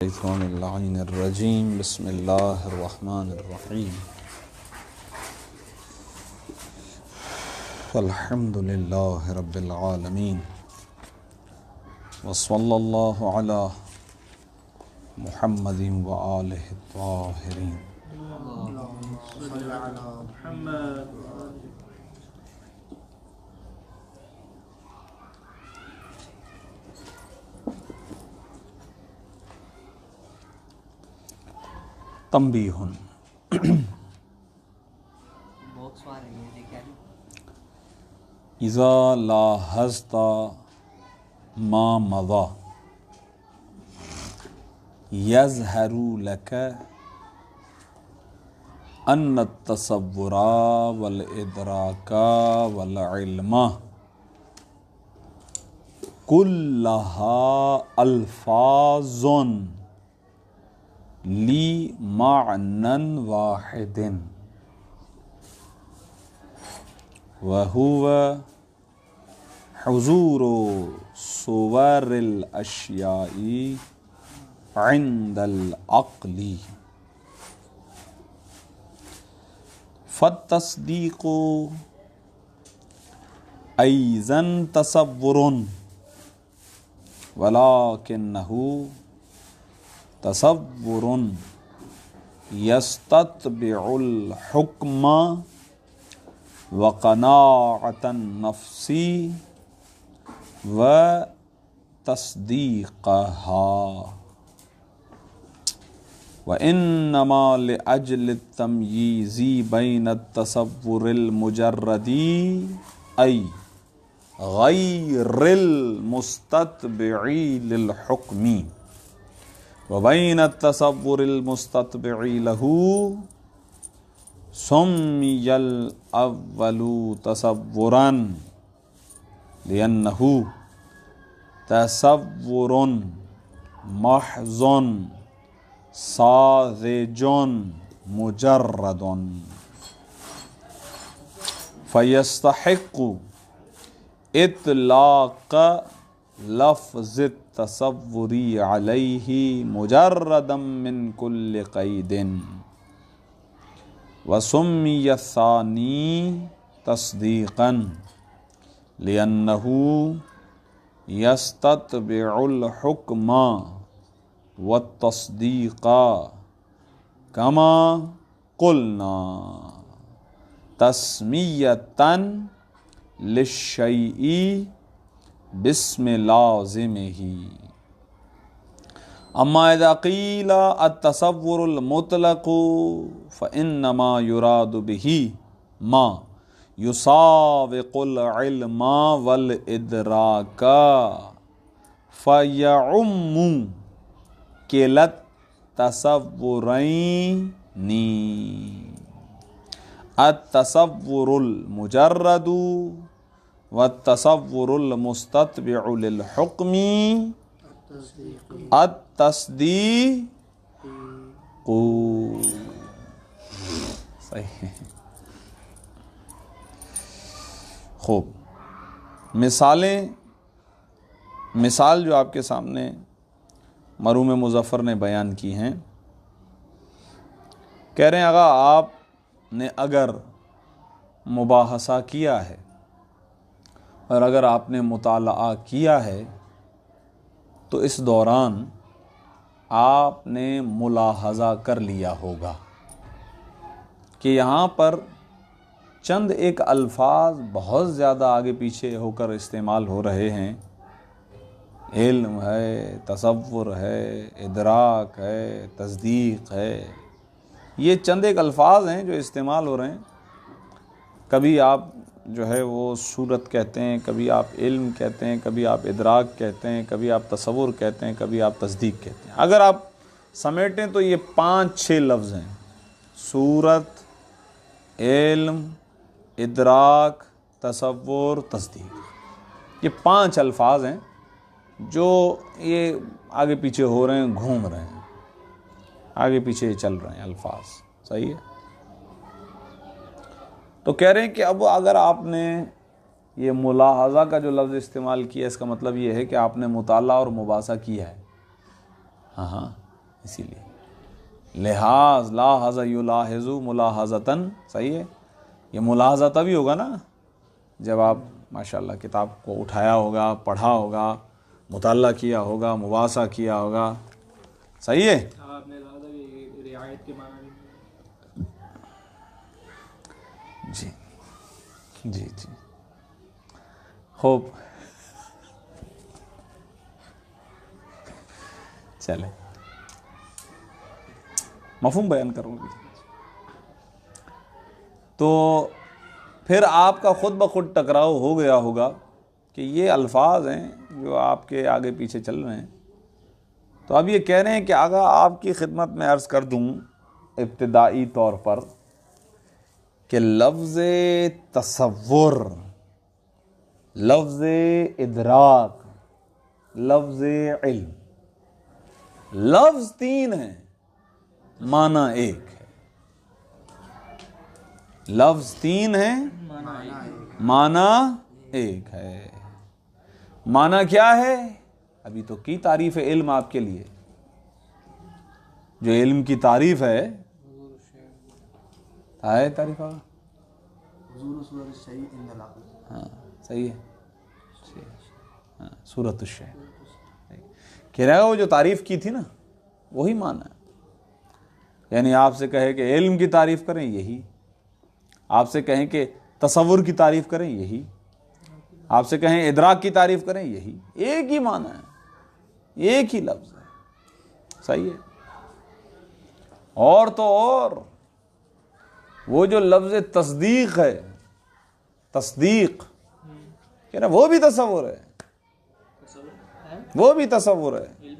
الشیطان اللعین الرجیم بسم اللہ الرحمن الرحیم الحمد للہ رب العالمین وصلی اللہ علی محمد وآلہ الطاہرین تنبیہ اذا لاحظت ما مضى يظهر لك ان التصور والادراك والعلم كلها الفاظ لی معنن واحد وہو حضور صور الاشیاء عند العقل فالتصدیق ایضا تصور ولکنہ تصور یستتبع الحکم وقناعة النفس وتصدیقها وإنما لأجل التمييز بين التصور المجرد أي غير المستتبع للحكم وبين التصور المستتبع له سمي الأول تصورا لأنه تصور محض ساذج مجرد فيستحق إطلاق لفظ التصوری علیہ مجردا من کل قید وسمی الثانی تصدیقا لأنہ یستتبع الحکم والتصدیق کما قلنا تسمیتا للشیء بسم لازمہ اما اذا قیل التصور المطلق فانما يراد به ما يسابق العلم والادراک فيعم كلا التصورین التصور المجرد والتصور المستتبع للحکم التصدیق صحیح. خوب مثال جو آپ کے سامنے مرحوم مظفر نے بیان کی ہیں. کہہ رہے ہیں آقا آپ نے اگر مباحثہ کیا ہے اور اگر آپ نے مطالعہ کیا ہے تو اس دوران آپ نے ملاحظہ کر لیا ہوگا کہ یہاں پر چند ایک الفاظ بہت زیادہ آگے پیچھے ہو کر استعمال ہو رہے ہیں. علم ہے، تصور ہے، ادراک ہے، تصدیق ہے. یہ چند ایک الفاظ ہیں جو استعمال ہو رہے ہیں. کبھی آپ جو ہے وہ صورت کہتے ہیں، کبھی آپ علم کہتے ہیں، کبھی آپ ادراک کہتے ہیں، کبھی آپ تصور کہتے ہیں، کبھی آپ تصدیق کہتے ہیں. اگر آپ سمیٹیں تو یہ 5-6 لفظ ہیں: صورت، علم، ادراک، تصور، تصدیق. یہ 5 الفاظ ہیں جو یہ آگے پیچھے ہو رہے ہیں، گھوم رہے ہیں، آگے پیچھے چل رہے ہیں الفاظ. صحیح ہے. تو کہہ رہے ہیں کہ اب اگر آپ نے یہ ملاحظہ کا جو لفظ استعمال کیا، اس کا مطلب یہ ہے کہ آپ نے مطالعہ اور مباحثہ کیا ہے. ہاں اسی لیے لحاظ لاحظ یلاحظ ملاحظتاً، صحیح ہے. یہ ملاحظہ تبھی ہوگا نا جب آپ ماشاءاللہ کتاب کو اٹھایا ہوگا، پڑھا ہوگا، مطالعہ کیا ہوگا، مباحثہ کیا ہوگا. صحیح ہے. آپ نے کہا تھا کہ رعایت کے معنی جی جی جی خوب. چلے مفہوم بیان کروں گی. تو پھر آپ کا خود بخود ٹکراؤ ہو گیا ہوگا کہ یہ الفاظ ہیں جو آپ کے آگے پیچھے چل رہے ہیں. تو اب یہ کہہ رہے ہیں کہ آقا آپ کی خدمت میں عرض کر دوں ابتدائی طور پر کہ لفظ تصور، لفظ ادراک، لفظ علم، لفظ تین ہیں، معنی ایک ہے. لفظ تین ہیں، معنی ایک ہے. معنی کیا ہے؟ ابھی تو کی تعریف علم آپ کے لیے. جو علم کی تعریف ہے تعریف آگا. ہاں صحیح ہے. ہاں صورت الشیء کہہ رہا ہے. وہ جو تعریف کی تھی نا وہی معنی ہے. یعنی آپ سے کہے کہ علم کی تعریف کریں یہی، آپ سے کہیں کہ تصور کی تعریف کریں یہی، آپ سے کہیں ادراک کی تعریف کریں یہی، ایک ہی معنی ہے، ایک ہی لفظ ہے. صحیح ہے. اور تو اور وہ جو لفظ تصدیق ہے، تصدیق کہہ رہا وہ بھی تصور ہے، وہ بھی تصور ہے،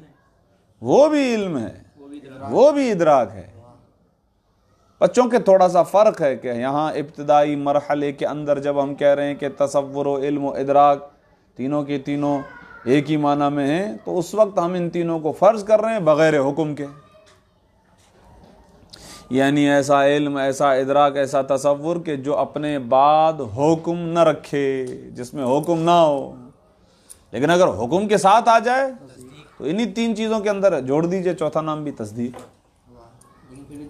وہ بھی علم ہے، وہ بھی ادراک ہے. بچوں کے تھوڑا سا فرق ہے کہ یہاں ابتدائی مرحلے کے اندر جب ہم کہہ رہے ہیں کہ تصور و علم و ادراک تینوں کے تینوں ایک ہی معنی میں ہیں، تو اس وقت ہم ان تینوں کو فرض کر رہے ہیں بغیر حکم کے. یعنی ایسا علم، ایسا ادراک، ایسا تصور کہ جو اپنے بعد حکم نہ رکھے، جس میں حکم نہ ہو. لیکن اگر حکم کے ساتھ آ جائے تو انہی تین چیزوں کے اندر جوڑ دیجئے چوتھا نام بھی تصدیق.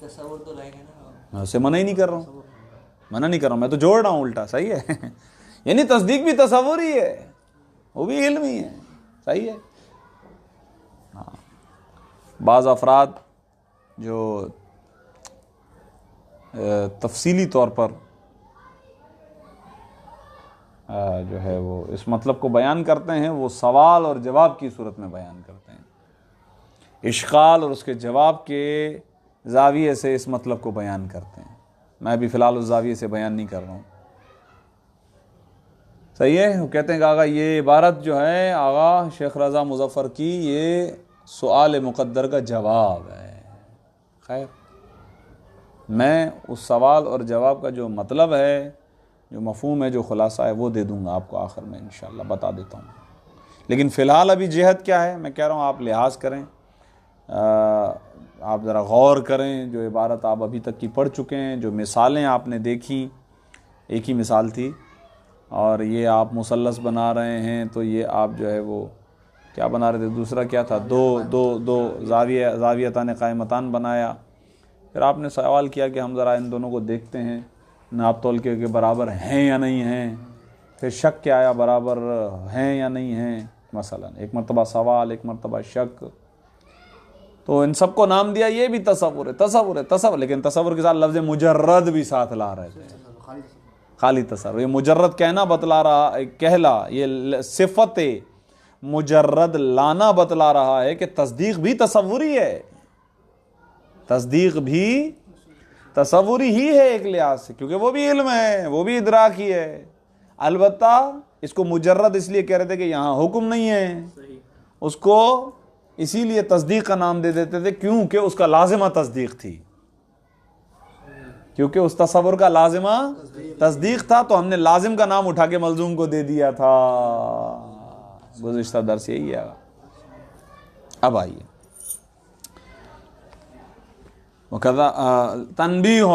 تصور تو لائے گا نا، میں اسے منع ہی نہیں کر رہا ہوں، منع نہیں کر رہا ہوں، میں تو جوڑ رہا ہوں الٹا. صحیح ہے. یعنی تصدیق بھی تصور ہی ہے، وہ بھی علم ہی ہے. صحیح ہے. ہاں بعض افراد جو تفصیلی طور پر جو ہے وہ اس مطلب کو بیان کرتے ہیں، وہ سوال اور جواب کی صورت میں بیان کرتے ہیں. اشکال اور اس کے جواب کے زاویے سے اس مطلب کو بیان کرتے ہیں. میں بھی فی الحال اس زاویے سے بیان نہیں کر رہا ہوں. صحیح ہے. وہ کہتے ہیں کہ آقا یہ عبارت جو ہے آقا شیخ رضا مظفر کی، یہ سؤال مقدر کا جواب ہے. خیر، میں اس سوال اور جواب کا جو مطلب ہے، جو مفہوم ہے، جو خلاصہ ہے، وہ دے دوں گا آپ کو آخر میں انشاءاللہ بتا دیتا ہوں. لیکن فی الحال ابھی جہت کیا ہے میں کہہ رہا ہوں آپ لحاظ کریں، آپ ذرا غور کریں. جو عبارت آپ ابھی تک کی پڑھ چکے ہیں، جو مثالیں آپ نے دیکھی، ایک ہی مثال تھی، اور یہ آپ مثلث بنا رہے ہیں تو یہ آپ جو ہے وہ کیا بنا رہے تھے، دوسرا کیا تھا، دو زاویتان قائمتان بنایا. پھر آپ نے سوال کیا کہ ہم ذرا ان دونوں کو دیکھتے ہیں ناپ تول کے برابر ہیں یا نہیں ہیں. پھر شک کیا آیا، برابر ہیں یا نہیں ہیں. مثلا ایک مرتبہ سوال، ایک مرتبہ شک. تو ان سب کو نام دیا. یہ بھی تصور ہے، تصور ہے، تصور. لیکن تصور کے ساتھ لفظ مجرد بھی ساتھ لا رہے تھے. خالی تصور. یہ مجرد کہنا بتلا رہا، کہلا یہ صفت مجرد لانا بتلا رہا ہے کہ تصدیق بھی تصوری ہے. تصدیق بھی تصوری ہی ہے ایک لحاظ سے، کیونکہ وہ بھی علم ہے، وہ بھی ادراک ہی ہے. البتہ اس کو مجرد اس لیے کہہ رہے تھے کہ یہاں حکم نہیں ہے، اس کو اسی لیے تصدیق کا نام دے دیتے تھے کیونکہ اس کا لازمہ تصدیق تھی، کیونکہ اس تصور کا لازمہ تصدیق تھا. تو ہم نے لازم کا نام اٹھا کے ملزوم کو دے دیا تھا. گزشتہ درس یہی ہے. اب آئیے تنبیہ،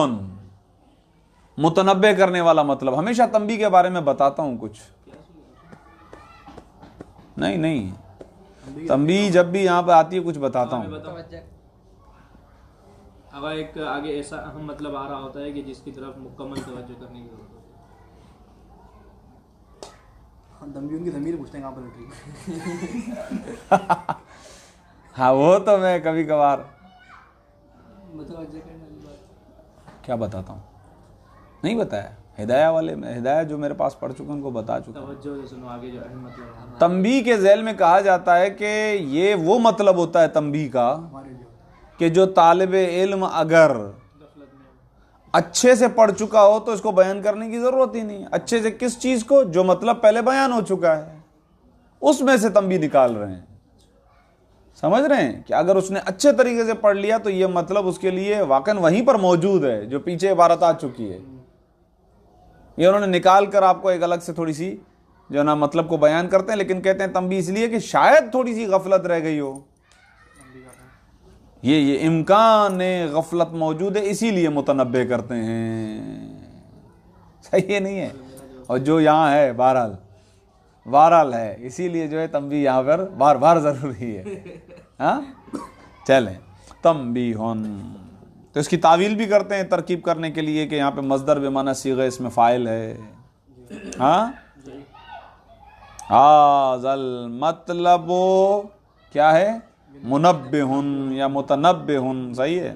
متنبہ کرنے والا مطلب. ہمیشہ تنبیہ کے بارے میں بتاتا ہوں کچھ. نہیں تنبیہ جب بھی یہاں پہ آتی ہے کچھ بتاتا ہوں. اگر ایک آگے ایسا اہم مطلب آ رہا ہوتا ہے کہ جس کی طرف مکمل توجہ کرنے کی ضرورت ہوتی ہے. دمبیون کی ضمیر پوچھتے ہیں کہاں پر اٹھی. ہاں وہ تو میں کبھی کبھار متوجہ کرنے والی بات. کیا بتاتا ہوں، نہیں بتایا. ہدایہ والے میں ہدایہ جو میرے پاس پڑھ چکے ہیں ان کو بتا چکا ہوں. توجہ سے سنو آگے جو اہم مطلب ہے. تنبیہ کے ذیل میں کہا جاتا ہے کہ یہ وہ مطلب ہوتا ہے تنبیہ کا ہمارے لیے کہ جو طالب علم اگر غفلت میں اچھے سے پڑھ چکا ہو تو اس کو بیان کرنے کی ضرورت ہی نہیں. اچھے سے کس چیز کو؟ جو مطلب پہلے بیان ہو چکا ہے اس میں سے تنبیہ نکال رہے ہیں. سمجھ رہے ہیں کہ اگر اس نے اچھے طریقے سے پڑھ لیا تو یہ مطلب اس کے لیے واقعاً وہیں پر موجود ہے جو پیچھے عبارت آ چکی ہے. یہ انہوں نے نکال کر آپ کو ایک الگ سے تھوڑی سی جو نا مطلب کو بیان کرتے ہیں، لیکن کہتے ہیں تنبیہ اس لیے کہ شاید تھوڑی سی غفلت رہ گئی ہو. یہ امکان غفلت موجود ہے، اسی لیے متنبہ کرتے ہیں. صحیح نہیں ہے؟ اور جو یہاں ہے بہرحال ہے، اسی لیے جو ہے تنبیہ یہاں پر بار بار ضروری ہے. ہاں چلیں. تنبیہن تو اس کی تعویل بھی کرتے ہیں ترکیب کرنے کے لیے کہ یہاں پہ مصدر بمعنی صیغہ اسم فاعل ہے. ہاں ھذل مطلب کیا ہے؟ منبہن یا متنبہن. صحیح ہے،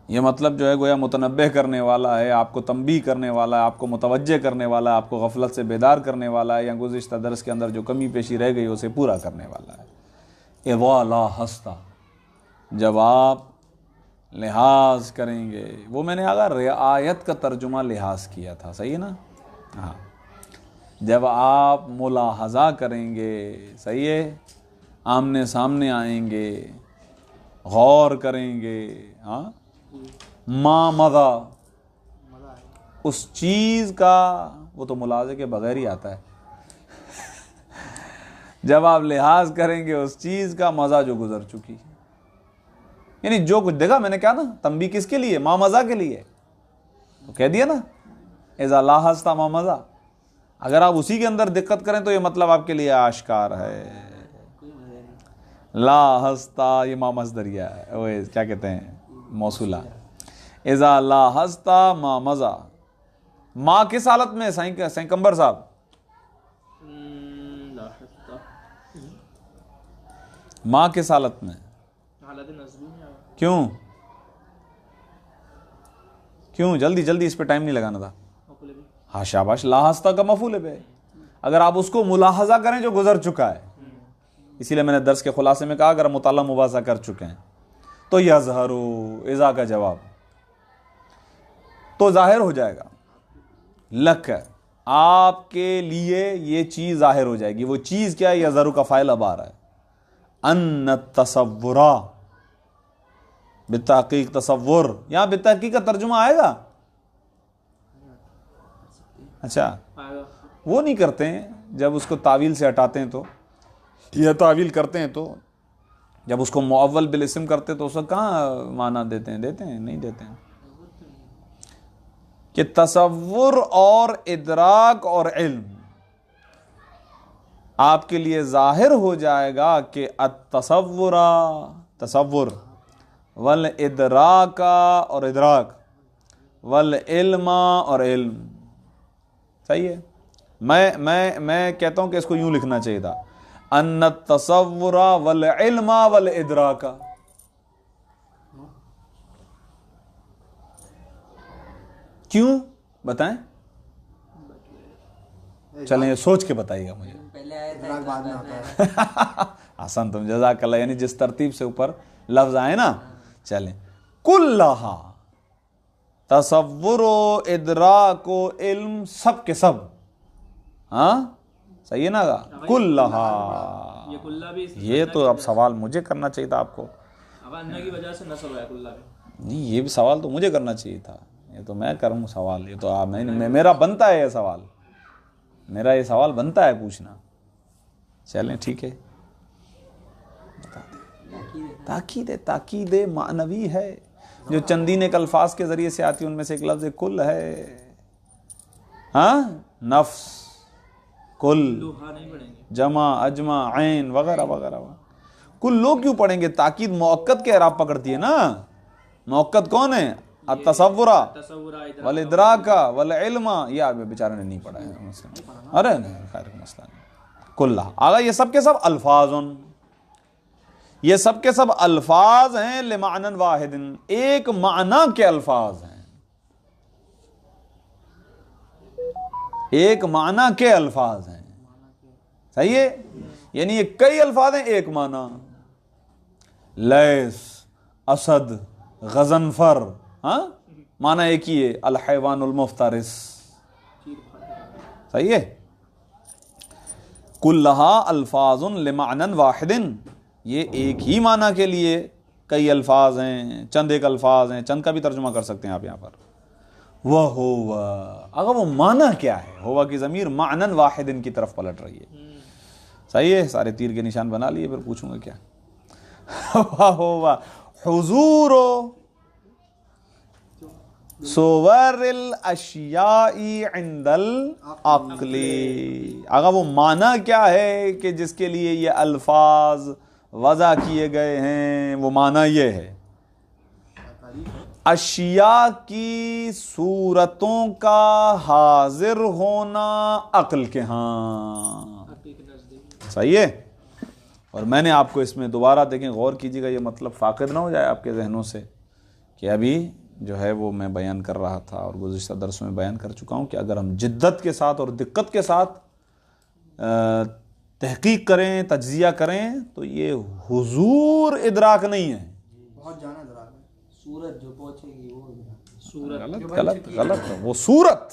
یہ مطلب جو ہے گویا متنبہ کرنے والا ہے، آپ کو تنبیہ کرنے والا ہے، آپ کو متوجہ کرنے والا ہے، آپ کو غفلت سے بیدار کرنے والا ہے، یا گزشتہ درس کے اندر جو کمی پیشی رہ گئی اسے پورا کرنے والا ہے. اذا لاحظت، جب آپ لحاظ کریں گے. وہ میں نے اگر رعایت کا ترجمہ لحاظ کیا تھا، صحیح ہے نا؟ ہاں جب آپ ملاحظہ کریں گے، صحیح ہے، آمنے سامنے آئیں گے، غور کریں گے. ہاں ما مضا، اس چیز کا، وہ تو ملاحظے کے بغیر ہی آتا ہے. جب آپ لحاظ کریں گے اس چیز کا مزہ جو گزر چکی، یعنی جو کچھ دیکھا. میں نے کہا نا تنبیہ کس کے لیے؟ ما مزہ کے لیے. تو کہہ دیا نا اذا لاحظت ما مزہ. اگر آپ اسی کے اندر دقت کریں تو یہ مطلب آپ کے لیے آشکار ہے. لاحظت یہ ما مصدریہ ہے، وہ کیا کہتے ہیں، موصولہ. اذا لاحظت ما مزہ، ما کس حالت میں؟ سینکمبر صاحب ما کس حالت میں؟ حالت نصبی میں کیوں جلدی اس پہ ٹائم نہیں لگانا تھا. ہاں شاباش. لاحظتا کا مفعول ہے. اگر آپ اس کو ملاحظہ کریں جو گزر چکا ہے، اسی لیے میں نے درس کے خلاصے میں کہا اگر مطالعہ مباحثہ کر چکے ہیں تو یظہر، اذا کا جواب تو ظاہر ہو جائے گا. لک، آپ کے لیے یہ چیز ظاہر ہو جائے گی. وہ چیز کیا ہے؟ یظہر کا فاعل اب آ رہا ہے. ان التصورا، بالتحقیق تصور، یہاں بالتحقیق کا ترجمہ آئے گا. اچھا وہ نہیں کرتے ہیں جب اس کو تعویل سے ہٹاتے ہیں تو، یا تعویل کرتے ہیں تو جب اس کو معول بالاسم کرتے تو اس کو کہاں معنی دیتے ہیں نہیں دیتے ہیں. کہ تصور اور ادراک اور علم آپ کے لیے ظاہر ہو جائے گا کہ تصور والادراک اور ادراک والعلم اور علم. صحیح ہے. میں کہتا ہوں کہ اس کو یوں لکھنا چاہیے تھا، ان التصور والعلم والادراک. کیوں بتائیں؟ چلیں سوچ کے بتائیے گا مجھے. پہلے آیا تھا ادراک بعد میں آتا ہے. حسن تم جزاک اللہ. یعنی جس ترتیب سے اوپر لفظ آئے نا. چلیں کلہا، تصور و ادراک و علم سب کے سب. ہاں صحیح ہے نا؟ کلہا. یہ کلہ بھی یہ تو اب سوال مجھے کرنا چاہیے تھا آپ کو. اب انہ کی وجہ سے نصب ہے کلہ بھی. نہیں یہ بھی سوال تو مجھے کرنا چاہیے تھا. یہ تو میں کروں سوال. یہ تو میرا بنتا ہے یہ سوال. میرا یہ سوال بنتا ہے پوچھنا. چلیں ٹھیک ہے. تاکید معنوی ہے جو چندین ایک الفاظ کے ذریعے سے آتی. ان میں سے ایک لفظ کل ہے. ہاں نفس، کل، نہیں پڑھیں گے، جمع، اجمع، عین وغیرہ وغیرہ. کل لوگ کیوں پڑھیں گے؟ تاکید مؤکد کے اعراب پکڑتی ہے نا. موقت کون ہے؟ التصورہ تصور والادراکا والعلم. یہ آپ بیچارے نے نہیں پڑھا ہے. ارے نہیں، خیر کا مسئلہ نہیں. کلہ آگا یہ سب کے سب الفاظ، یہ سب کے سب الفاظ ہیں لمعنی واحد، ایک معنی کے الفاظ ہیں، ایک معنی کے الفاظ ہیں. صحیح ہے؟ یعنی یہ کئی الفاظ ہیں ایک معنی. لیس، اسد، غضنفر، ہاں معنی ایک ہی ہے، الحیوان المفترس. صحیح ہے؟ کلہا الفاظ لمعنی واحد، یہ ایک ہی معنی کے لیے کئی الفاظ ہیں، چند ایک الفاظ ہیں. چند کا بھی ترجمہ کر سکتے ہیں آپ یہاں پر. وَهُوَ، اگر وہ معنی کیا ہے؟ ہوا کی ضمیر معنی واحد کی طرف پلٹ رہی ہے. صحیح ہے؟ سارے تیر کے نشان بنا لیے، پھر پوچھوں گا کیا. وَهُوَ حضور صور الاشیاء عند العقل. اگر وہ معنی کیا ہے کہ جس کے لیے یہ الفاظ وضع کیے گئے ہیں، وہ معنی یہ ہے اشیاء کی صورتوں کا حاضر ہونا عقل کے ہاں. صحیح ہے؟ اور میں نے آپ کو اس میں دوبارہ دیکھیں غور کیجیے گا، یہ مطلب فاقد نہ ہو جائے آپ کے ذہنوں سے کہ ابھی جو ہے وہ میں بیان کر رہا تھا اور گزشتہ درس میں بیان کر چکا ہوں کہ اگر ہم جدت کے ساتھ اور دقت کے ساتھ تحقیق کریں، تجزیہ کریں تو یہ حضور ادراک نہیں ہے. بہت جانا ادراک ہے. سورت جو پہنچے گی وہ صورت غلط وہ صورت.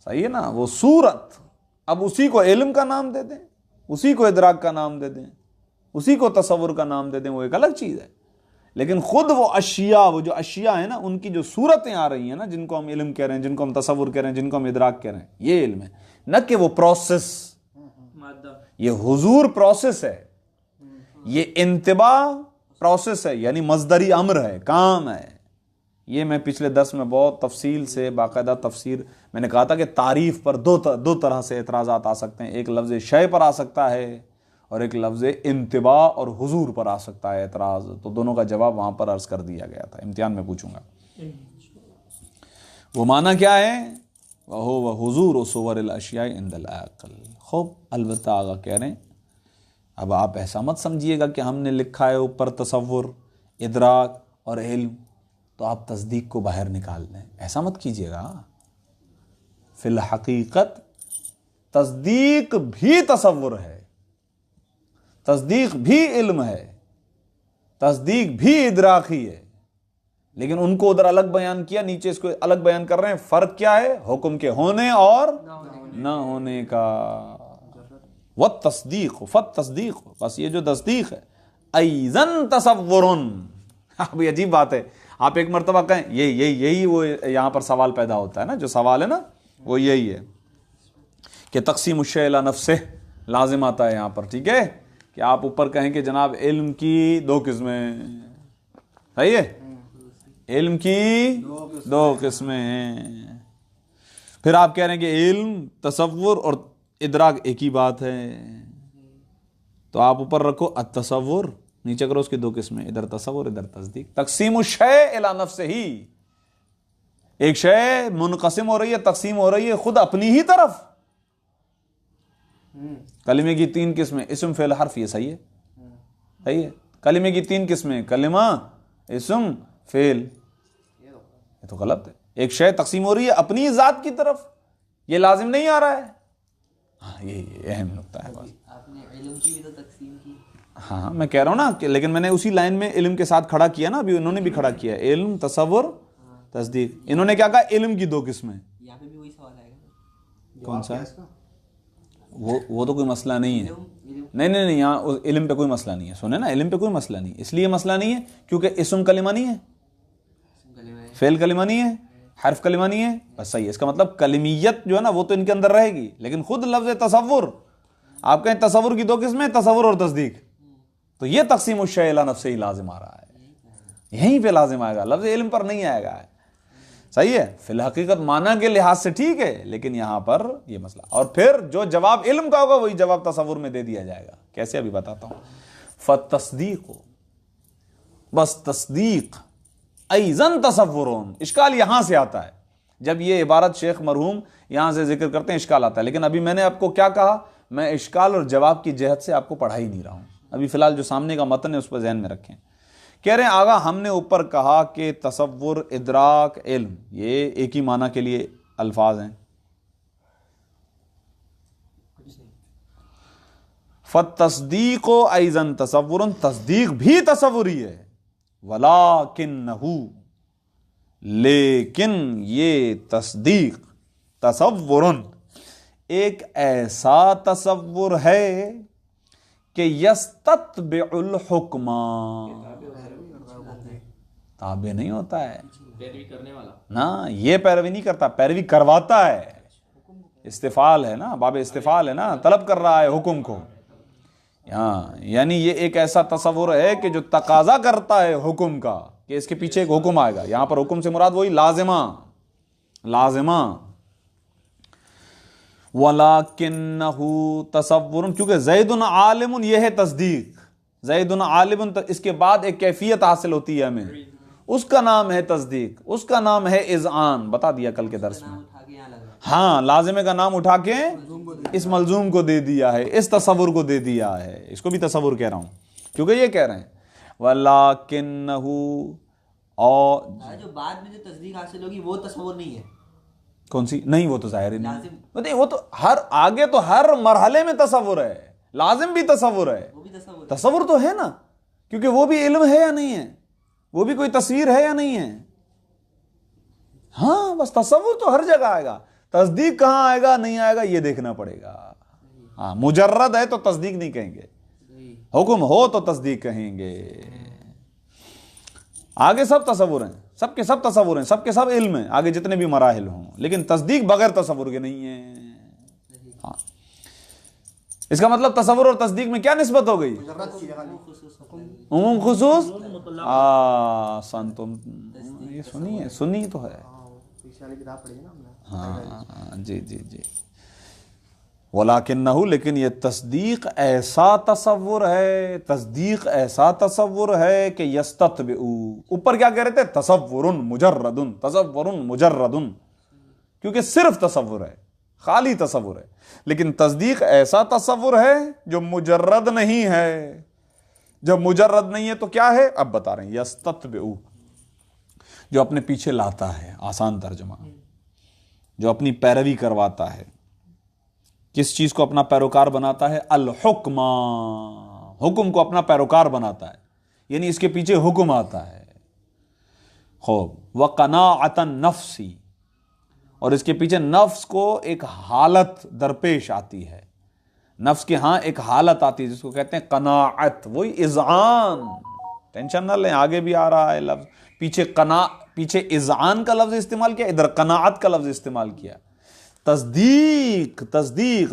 صحیح ہے نا؟ وہ صورت. اب اسی کو علم کا نام دے دیں، اسی کو ادراک کا نام دے دیں، اسی کو تصور کا نام دے دیں، وہ ایک الگ چیز ہے. لیکن خود وہ اشیاء، وہ جو اشیاء ہیں نا، ان کی جو صورتیں آ رہی ہیں نا، جن کو ہم علم کہہ رہے ہیں، جن کو ہم تصور کہہ رہے ہیں، جن کو ہم ادراک کہہ رہے ہیں، یہ علم ہے، نہ کہ وہ پروسیس. یہ حضور پروسیس ہے، یہ انتباہ پروسیس ہے، یعنی مصدری امر ہے، کام ہے. یہ میں پچھلے درس میں بہت تفصیل سے باقاعدہ تفسیر میں نے کہا تھا کہ تعریف پر دو طرح سے اعتراضات آ سکتے ہیں. ایک لفظ شے پر آ سکتا ہے اور ایک لفظ انتباہ اور حضور پر آ سکتا ہے اعتراض. تو دونوں کا جواب وہاں پر عرض کر دیا گیا تھا، امتحان میں پوچھوں گا. وہ معنی کیا ہے؟ وہ حضور صور الاشیاء عند العقل. خوب، البتہ آگا کہہ رہے ہیں اب آپ ایسا مت سمجھیے گا کہ ہم نے لکھا ہے اوپر تصور، ادراک اور علم تو آپ تصدیق کو باہر نکال دیں. ایسا مت کیجیے گا. فی الحقیقت تصدیق بھی تصور ہے، تصدیق بھی علم ہے، تصدیق بھی ادراک ہی ہے، لیکن ان کو ادھر الگ بیان کیا، نیچے اس کو الگ بیان کر رہے ہیں. فرق کیا ہے؟ حکم کے ہونے اور نہ ہونے کا. والتصدیق فالتصدیق، بس یہ جو تصدیق ہے ایضاً تصور. اب یہ عجیب بات ہے، آپ ایک مرتبہ کہیں یہی وہ یہاں پر سوال پیدا ہوتا ہے نا، جو سوال ہے نا وہ یہی ہے کہ تقسیم الشیء الی نفسہ لازم آتا ہے یہاں پر. ٹھیک ہے کہ آپ اوپر کہیں کہ جناب علم کی دو قسمیں، صحیح ہے؟ علم کی دو قسمیں ہیں. پھر آپ کہہ رہے ہیں کہ علم، تصور اور ادراک ایک ہی بات ہے، تو آپ اوپر رکھو التصور، نیچے کرو اس کی دو قسمیں، ادھر تصور ادھر تصدیق. تقسیم الشیء الی نفسہ ہی، ایک شے منقسم ہو رہی ہے، تقسیم ہو رہی ہے خود اپنی ہی طرف. کلمے کی تین قسمیں، اسم فعل حرف، یہ صحیح ہے؟ صحیح ہے. کلمے کی تین قسمیں، کلمہ، اسم، فعل، یہ تو غلط ہے. ایک شے تقسیم ہو رہی ہے اپنی ذات کی طرف، یہ لازم نہیں آ رہا ہے. ہاں یہ اہم نقطہ ہے. آپ نے علم کی بھی تو تقسیم کی. ہاں میں کہہ رہا ہوں نا کہ لیکن میں نے اسی لائن میں علم کے ساتھ کھڑا کیا نا، ابھی انہوں نے بھی کھڑا کیا علم، تصور، تصدیق. انہوں نے کیا کہا؟ علم کی دو قسمیں. یہاں پہ بھی وہی سوال آئے گا. کون سا؟ وہ تو کوئی مسئلہ نہیں ہے. نہیں یہاں علم پہ کوئی مسئلہ نہیں ہے. سنیں نا، علم پہ کوئی مسئلہ نہیں ہے. اس لیے مسئلہ نہیں ہے کیونکہ اسم کلمہ نہیں ہے، فعل کلمہ نہیں ہے، حرف کلمہ نہیں ہے. بس صحیح ہے. اس کا مطلب کلمیت جو ہے نا وہ تو ان کے اندر رہے گی، لیکن خود لفظ تصور، آپ کہیں تصور کی دو قسمیں، تصور اور تصدیق، تو یہ تقسیم الشیء الی نفسہ ہی لازم آ رہا ہے، یہیں پہ لازم آئے گا، لفظ علم پر نہیں آئے گا. صحیح ہے. فی الحقیقت معنی کے لحاظ سے ٹھیک ہے، لیکن یہاں پر یہ مسئلہ. اور پھر جو جواب علم کا ہوگا وہی جواب تصور میں دے دیا جائے گا. کیسے؟ ابھی بتاتا ہوں. فتصدیق، بس تصدیق ایزن تصورون، اشکال یہاں سے آتا ہے جب یہ عبارت شیخ مرحوم یہاں سے ذکر کرتے ہیں، اشکال آتا ہے. لیکن ابھی میں نے آپ کو کیا کہا، میں اشکال اور جواب کی جہت سے آپ کو پڑھا ہی نہیں رہا ہوں. ابھی فی الحال جو سامنے کا متن ہے اس پہ ذہن میں رکھیں. کہہ رہے ہیں آگا ہم نے اوپر کہا کہ تصور، ادراک، علم یہ ایک ہی معنی کے لیے الفاظ ہیں. فالتصدیق ایضا تصور، تصدیق بھی تصوری ہے. ولیکنہ، لیکن یہ تصدیق تصور ایک ایسا تصور ہے کہ یستتبع الحکم، تابع نہیں ہوتا ہے پیروی کرنے والا. نا، یہ پیروی نہیں کرتا، پیروی کرواتا ہے. استفعال ہے نا، باب استفعال ہے نا، طلب کر رہا ہے حکم کو. ہاں، یعنی یہ ایک ایسا تصور ہے کہ جو تقاضا کرتا ہے حکم کا کہ اس کے پیچھے ایک حکم آئے گا. یہاں پر حکم سے مراد وہی لازمہ، لازمہ. وَلَكِنَّهُ تَصَوُّرٌ، کیونکہ زید عالم یہ ہے تصدیق. زید عالم، اس کے بعد ایک کیفیت حاصل ہوتی ہے ہمیں، اس کا نام ہے تصدیق، اس کا نام ہے اذعان. بتا دیا کل کے درس میں. اٹھا کے یہاں لگا. ہاں، لازمے کا نام اٹھا کے اس ملزوم کو دے دیا ہے، اس تصور کو دے دیا ہے. اس کو بھی تصور کہہ رہا ہوں کیونکہ یہ کہہ رہے ہیں وَلَكِنَّهُ، اور جو بعد میں جو تصدیق حاصل ہوگی وہ تصور نہیں ہے. کون سی؟ نہیں، وہ تو ظاہر ہی لازم. نہیں، وہ تو ہر آگے تو ہر مرحلے میں تصور ہے. لازم بھی تصور ہے، وہ بھی تصور ہے. تصور تو ہے نا، کیونکہ وہ بھی علم ہے یا نہیں ہے، وہ بھی کوئی تصویر ہے یا نہیں ہے. ہاں، بس تصور تو ہر جگہ آئے گا، تصدیق کہاں آئے گا نہیں آئے گا یہ دیکھنا پڑے گا. ہاں، مجرد ہے تو تصدیق نہیں کہیں گے، حکم ہو تو تصدیق کہیں گے. آگے سب تصور ہیں، سب کے سب تصور ہیں، سب کے سب علم ہیں، آگے جتنے بھی مراحل ہوں، لیکن تصدیق بغیر تصور کے نہیں ہے. ہاں، اس کا مطلب تصور اور تصدیق میں کیا نسبت ہو گئی؟ عموم خصوص. سن تم یہ سنی تو ہے. پیچھے والی کتاب پڑھی ہے نا ہم نے. ہاں جی جی جی. ولیکنہ، لیکن یہ تصدیق ایسا تصور ہے، تصدیق ایسا تصور ہے کہ یستتبع، اوپر کیا کہہ رہے تھے؟ تصور مجرد، تصور مجرد، کیونکہ صرف تصور ہے، خالی تصور ہے. لیکن تصدیق ایسا تصور ہے جو مجرد نہیں ہے. جب مجرد نہیں ہے تو کیا ہے؟ اب بتا رہے ہیں. یستتبع، جو اپنے پیچھے لاتا ہے، آسان ترجمہ، جو اپنی پیروی کرواتا ہے. کس چیز کو اپنا پیروکار بناتا ہے؟ الحکم، حکم کو اپنا پیروکار بناتا ہے، یعنی اس کے پیچھے حکم آتا ہے. خوب. وقناعۃ النفس، اور اس کے پیچھے نفس کو ایک حالت درپیش آتی ہے. نفس کے ہاں ایک حالت آتی ہے جس کو کہتے ہیں قناعت، وہی اذعان. ٹینشن نہ لیں، آگے بھی آ رہا ہے لفظ. پیچھے اذعان کا لفظ استعمال کیا، ادھر قناعت کا لفظ استعمال کیا. تصدیق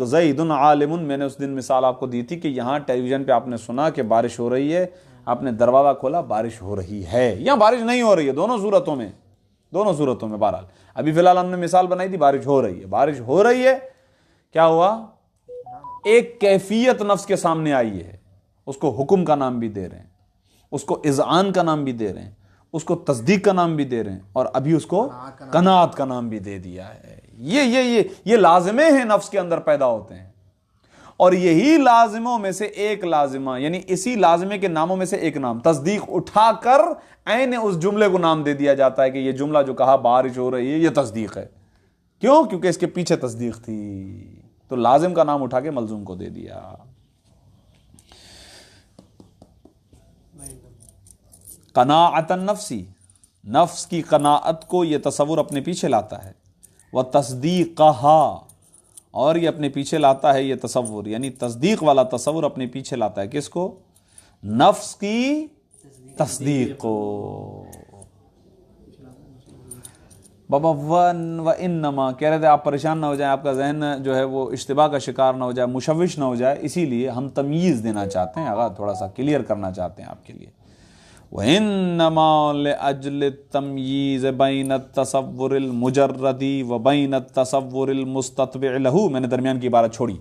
زید عالم. میں نے اس دن مثال آپ کو دی تھی کہ یہاں ٹیلی ویژن پہ آپ نے سنا کہ بارش ہو رہی ہے، آپ نے دروازہ کھولا، بارش ہو رہی ہے یا بارش نہیں ہو رہی ہے، دونوں صورتوں میں بہرحال. ابھی فی الحال ہم نے مثال بنائی تھی بارش ہو رہی ہے. کیا ہوا؟ ایک کیفیت نفس کے سامنے آئی ہے، اس کو حکم کا نام بھی دے رہے ہیں، اس کو اذعان کا نام بھی دے رہے ہیں، اس کو تصدیق کا نام بھی دے رہے ہیں، اور ابھی اس کو قناعت کا نام بھی دے دیا ہے. یہ لازمے ہیں نفس کے اندر پیدا ہوتے ہیں، اور یہی لازموں میں سے ایک لازمہ، یعنی اسی لازمے کے ناموں میں سے ایک نام تصدیق اٹھا کر عین اس جملے کو نام دے دیا جاتا ہے کہ یہ جملہ جو کہا بارش ہو رہی ہے یہ تصدیق ہے. کیوں؟ کیونکہ اس کے پیچھے تصدیق تھی، تو لازم کا نام اٹھا کے ملزوم کو دے دیا. قناعت النفس، نفس کی قناعت کو یہ تصور اپنے پیچھے لاتا ہے. وتصدیقہا، اور یہ اپنے پیچھے لاتا ہے یہ تصور، یعنی تصدیق والا تصور اپنے پیچھے لاتا ہے کس کو؟ نفس کی تصدیق کو. بابا وانما کہہ رہے تھے آپ پریشان نہ ہو جائیں، آپ کا ذہن جو ہے وہ اشتباہ کا شکار نہ ہو جائے، مشوش نہ ہو جائے، اسی لیے ہم تمییز دینا چاہتے ہیں، آگا تھوڑا سا کلیئر کرنا چاہتے ہیں آپ کے لیے. وَإِنَّمَا لِأَجْلِ التَّمْيِيزِ بَيْنَ التَّصَوُّرِ الْمُجَرَّدِ وَبَيْنَ التَّصَوُّرِ الْمُسْتَتْبِعِ لَهُ. میں نے درمیان کی عبارت چھوڑی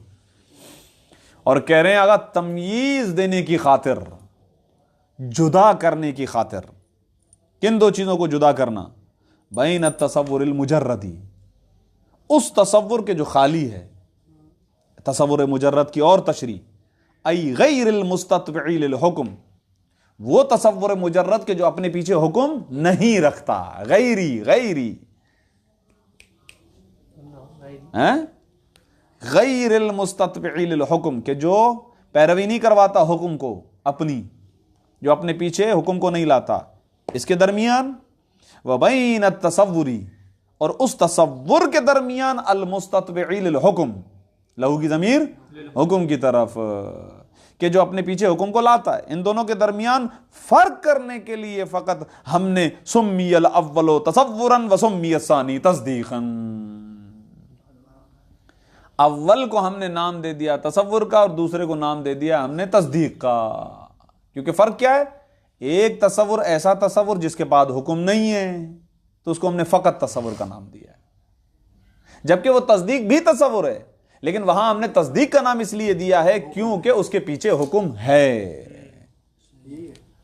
اور کہہ رہے ہیں آگا تمییز دینے کی خاطر، جدا کرنے کی خاطر. کن دو چیزوں کو جدا کرنا؟ بین التصور المجردی، اس تصور کے جو خالی ہے، تصور مجرد کی اور تشریح، ای غیر المستتبع للحکم، وہ تصور مجرد کے جو اپنے پیچھے حکم نہیں رکھتا، غیری غیر المستتبع للحکم، کہ جو پیروی نہیں کرواتا حکم کو اپنی، جو اپنے پیچھے حکم کو نہیں لاتا، اس کے درمیان وبین التصوری، اور اس تصور کے درمیان المستتبع للحکم، لہو کی ضمیر حکم کی طرف، کہ جو اپنے پیچھے حکم کو لاتا ہے، ان دونوں کے درمیان فرق کرنے کے لیے فقط ہم نے سمی الاول تصورا وسمی الثانی تصدیقا، اول کو ہم نے نام دے دیا تصور کا اور دوسرے کو نام دے دیا ہم نے تصدیق کا، کیونکہ فرق کیا ہے؟ ایک تصور ایسا تصور جس کے بعد حکم نہیں ہے تو اس کو ہم نے فقط تصور کا نام دیا ہے، جبکہ وہ تصدیق بھی تصور ہے، لیکن وہاں ہم نے تصدیق کا نام اس لیے دیا ہے کیونکہ اس کے پیچھے حکم ہے۔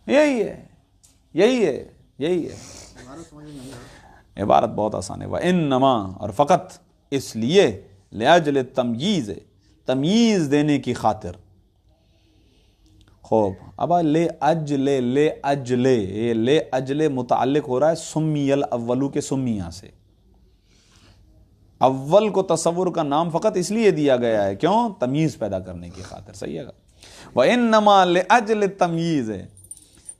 یہی ہے عبارت بہت آسان ہے۔ وَإِنَّمَا، اور فقط اس لیے، لِأَجْلِ التَّمْيِيزِ، تمییز دینے کی خاطر۔ خوب، اب لے اجلے متعلق ہو رہا ہے سمی الاولو کے سمیہ سے، اول کو تصور کا نام فقط اس لیے دیا گیا ہے، کیوں؟ تمییز پیدا کرنے کی خاطر، صحیح ہے گا۔ وَإِنَّمَا لِأَجْلِ التَّمْيِيزِ،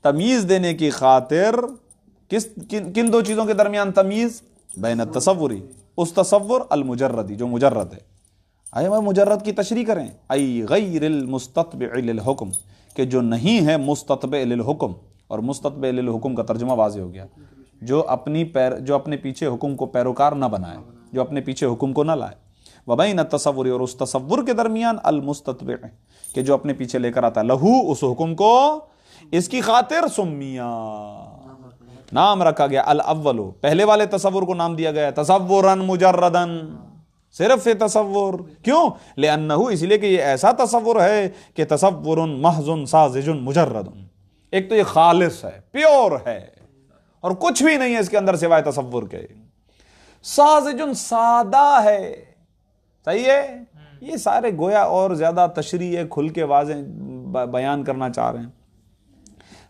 تمییز دینے کی خاطر، کن دو چیزوں کے درمیان تمییز؟ بین التصوری، اس تصور المجردی جو مجرد ہے، آئے وہ مجرد کی تشریح کریں، ای غیر المستتبع للحکم، کہ جو نہیں ہے مستتبع للحکم، اور مستتبع للحکم کا ترجمہ واضح ہو گیا، جو اپنے پیچھے حکم کو پیروکار نہ بنائے، جو اپنے پیچھے حکم کو نہ لائے۔ وبین التصور، اور اس تصور کے درمیان المستتبع، کہ جو اپنے پیچھے لے کر آتا ہے، لہو، اس حکم کو، اس کی خاطر سمیہ، نام رکھا گیا الاول، پہلے والے تصور کو نام دیا گیا تصورا مجردا، صرف سے تصور، کیوں؟ لأنہ، اس لیے کہ یہ ایسا تصور ہے کہ تصور محض ساذج مجرد، ایک تو یہ خالص ہے، پیور ہے، اور کچھ بھی نہیں ہے اس کے اندر سوائے تصور کے، ساذج سادہ ہے، صحیح ہے؟ یہ سارے گویا اور زیادہ تشریح کھل کے واضح بیان کرنا چاہ رہے ہیں۔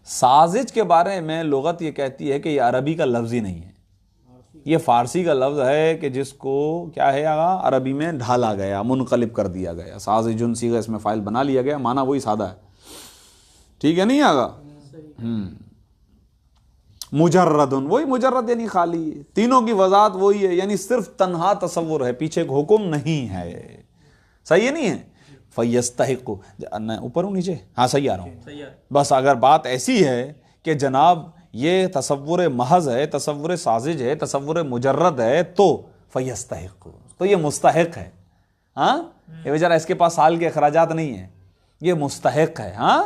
سازج کے بارے میں لغت یہ کہتی ہے کہ یہ عربی کا لفظ ہی نہیں ہے، یہ فارسی کا لفظ ہے کہ جس کو کیا ہے آگا عربی میں ڈھالا گیا، منقلب کر دیا گیا، سازجن صیغہ اس میں فاعل بنا لیا گیا، معنی وہی سادہ ہے، ٹھیک ہے نہیں آگا؟ مجردن، وہی مجرد یعنی خالی، تینوں کی وضاحت وہی ہے، یعنی صرف تنہا تصور ہے، پیچھے حکم نہیں ہے، صحیح ہے نہیں ہے؟ فَيَسْتَحِقُ، اوپر ہوں نیچے، ہاں صحیح آ رہا ہوں، بس اگر بات ایسی ہے کہ جناب یہ تصور محض ہے، تصور سازج ہے، تصور مجرد ہے، تو فَيَسْتَحِقُ، تو یہ مستحق ہے، ہاں، یہ بیچارہ اس کے پاس سال کے اخراجات نہیں ہیں، یہ مستحق ہے، ہاں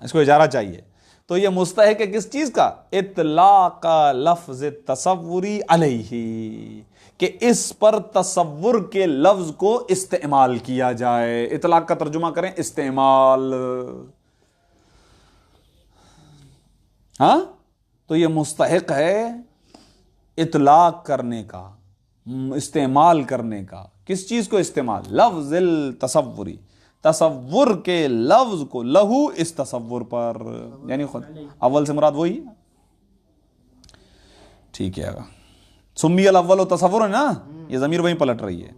اس کو اجارہ چاہیے، تو یہ مستحق ہے کس چیز کا؟ اطلاق لفظ تصوری علیہ، کہ اس پر تصور کے لفظ کو استعمال کیا جائے، اطلاق کا ترجمہ کریں استعمال، ہاں، تو یہ مستحق ہے اطلاق کرنے کا، استعمال کرنے کا، کس چیز کو استعمال؟ لفظ التصوری، تصور کے لفظ کو، لہو، اس تصور پر، یعنی خود اول سے مراد وہی، ٹھیک ہے، سمی الاول و تصور ہے نا، یہ ضمیر وہیں پلٹ رہی ہے،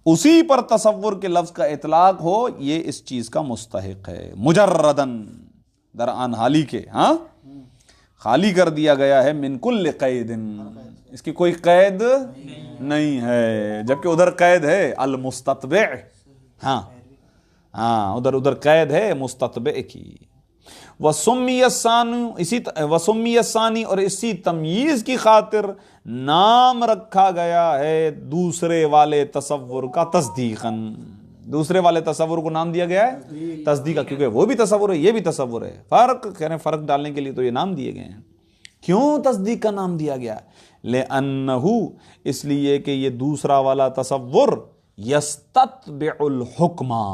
اسی پر تصور کے لفظ کا اطلاق ہو، یہ اس چیز کا مستحق ہے، مجردن، درآن حالی کے، ہاں، خالی کر دیا گیا ہے، من کل قید، اس کی کوئی قید نہیں ہے، جبکہ ادھر قید ہے المستتبع، ہاں ادھر قید ہے مستتبع کی۔ وَسُمِّيَ الثَّانِي، اور اسی تمییز کی خاطر نام رکھا گیا ہے دوسرے والے تصور کا تصدیقاً، دوسرے والے تصور کو نام دیا گیا ہے تصدیقہ، کیونکہ وہ بھی تصور ہے یہ بھی تصور ہے، فرق کہہ رہے ہیں، فرق ڈالنے کے لیے تو یہ نام دیے گئے ہیں۔ کیوں تصدیق کا نام دیا گیا؟ لِأَنَّهُ، اس لیے کہ یہ دوسرا والا تصور یستتبع الحکمہ،